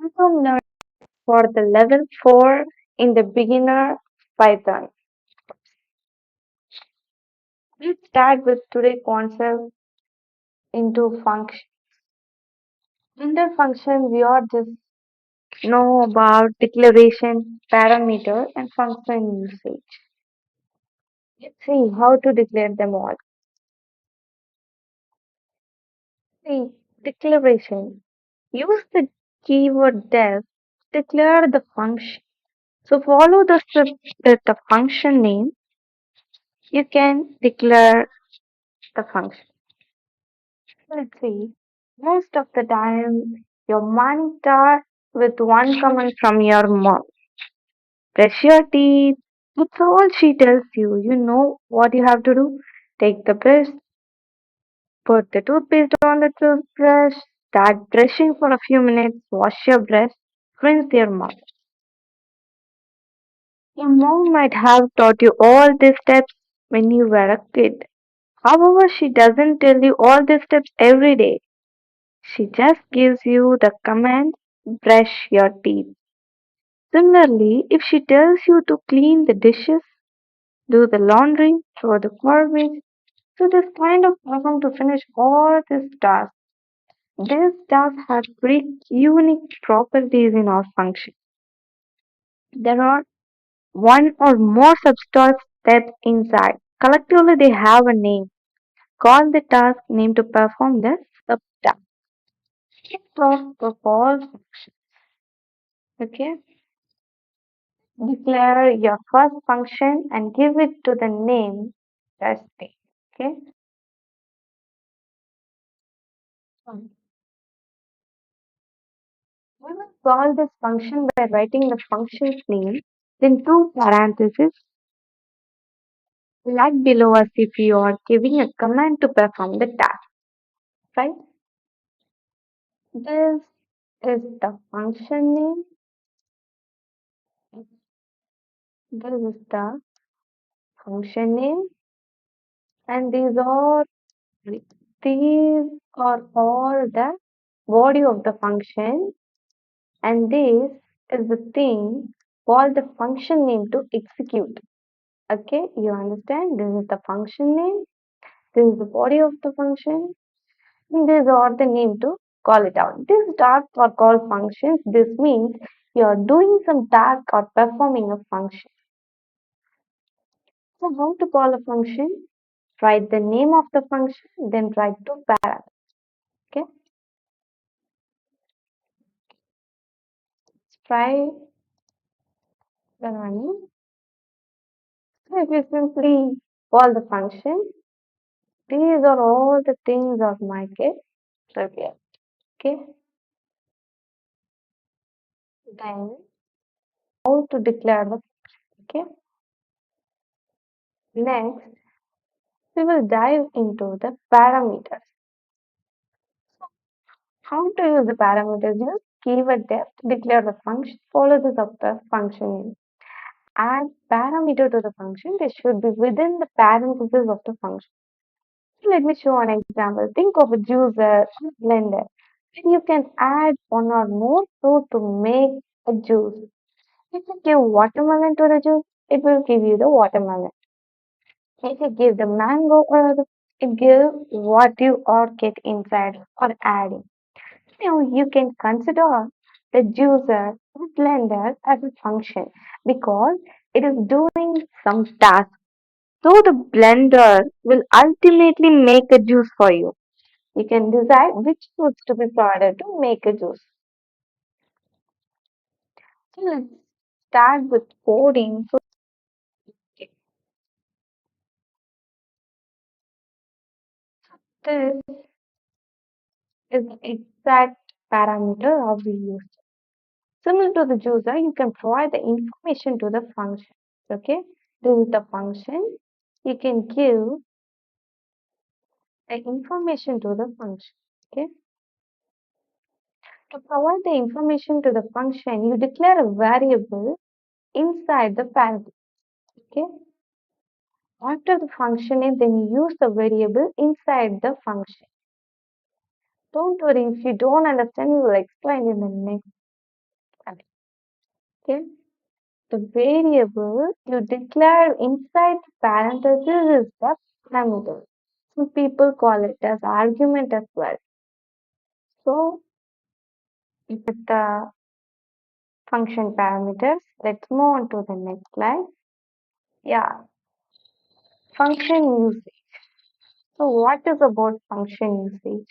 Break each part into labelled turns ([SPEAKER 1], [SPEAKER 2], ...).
[SPEAKER 1] Welcome learn for the level 4 in the beginner Python. Let's start with today's concept into function. Under function, we all just know about declaration, parameter, and function usage. Let's see how to declare them all. See, declaration. Use the keyword def to declare the function. So follow the step with the function name. You can declare the function. Let's see. Most of the time, your mind starts with one comment from your mom. Brush your teeth. That's all she tells you. You know what you have to do. Take the brush, put the toothpaste on the toothbrush, start brushing for a few minutes, wash your breath, rinse your mouth. Your mom might have taught you all these steps when you were a kid. However, she doesn't tell you all these steps every day. She just gives you the command, brush your teeth. Similarly, if she tells you to clean the dishes, do the laundry, throw the garbage, so this kind of person to finish all these tasks. These tasks have very unique properties in our function. There are one or more subtasks steps inside. Collectively, they have a name. Call the task name to perform the subtask. Let's talk of all functions. Okay. Declare your first function and give it to the name testing. Okay. We will call this function by writing the function's name, then two parentheses like below as if you are giving a command to perform the task. Right? This is the function name. This is the function name, and these are all the body of the function. And this is the thing called the function name to execute. Okay, you understand? This is the function name. This is the body of the function. And these are the name to call it out. These tasks are called functions. This means you are doing some task or performing a function. So how to call a function? Write the name of the function, then write two parameters. Okay, let's try the running. So if you simply call the function, these are all the things of my case. Trivia. Okay. Then how to declare the okay. Next, we will dive into the parameters. How to use the parameters? Use keyword def to declare the function. Follow this up the function name. Add parameter to the function. They should be within the parentheses of the function. So let me show an example. Think of a juicer, blender. And you can add one or more fruit to make a juice. If you give watermelon to the juice, it will give you the watermelon. If you give the mango or it give what you are get inside or adding. Now you can consider the juicer or blender as a function because it is doing some task. So the blender will ultimately make a juice for you. You can decide which fruits to be provided to make a juice. So let's start with coding. So this is the exact parameter of we use. Similar to the juicer, you can provide the information to the function. Okay, this is the function. You can give the information to the function. Okay, to provide the information to the function, you declare a variable inside the parentheses. Okay, after the function name, then you use the variable inside the function. Don't worry if you don't understand, we will explain in the next. Okay. The variable you declare inside the parentheses is the parameter. Some people call it as argument as well. So, with the function parameters, let's move on to the next slide. Yeah, function usage. So, what is about function usage?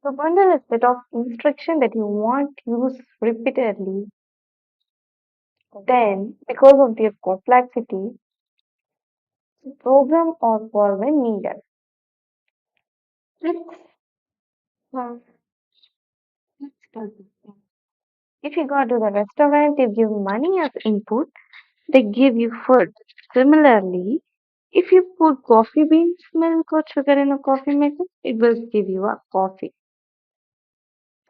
[SPEAKER 1] The bundle is a set of instruction that you want used repeatedly. Then, because of their complexity, the program or call when needed. Let's, uh, let's start this thing. If you go to the restaurant, they give money as input, they give you food. Similarly, if you put coffee beans, milk, or sugar in a coffee maker, it will give you a coffee.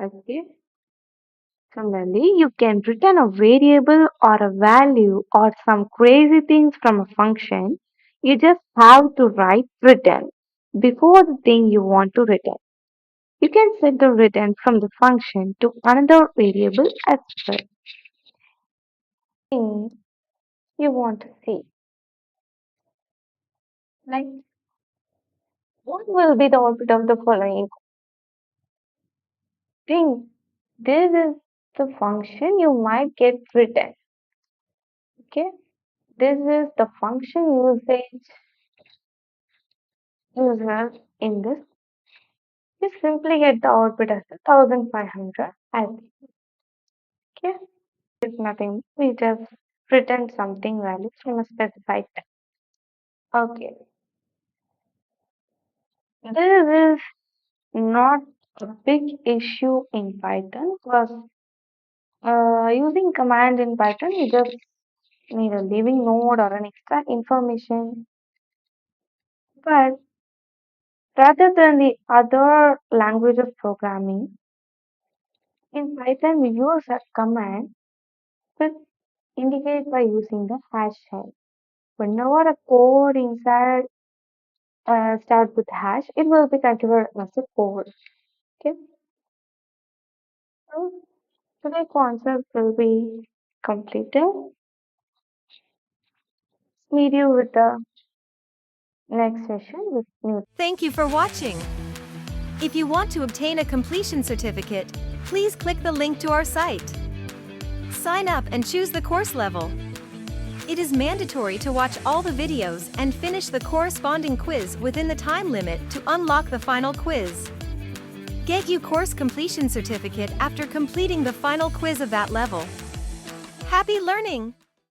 [SPEAKER 1] Okay. Similarly, you can return a variable or a value or some crazy things from a function. You just have to write return before the thing you want to return. You can set the return from the function to another variable as well. Thing you want to see. Like, what will be the output of the following thing? This is the function you might get written. Okay, this is the function usage user in this. You simply get the output as 1500 as okay. It's nothing. We just return something value from a specified type. Okay, this is not a big issue in Python because using command in Python, you just need a living node or an extra information. But rather than the other language of programming, in Python we use a command which indicate by using the hash sign. Whenever a code inside start with hash, it will be considered as a code. Okay. So today's concept will be completed. Meet you with the next session with new.
[SPEAKER 2] Thank you for watching. If you want to obtain a completion certificate, please click the link to our site. Sign up and choose the course level. It is mandatory to watch all the videos and finish the corresponding quiz within the time limit to unlock the final quiz. Get your course completion certificate after completing the final quiz of that level. Happy learning!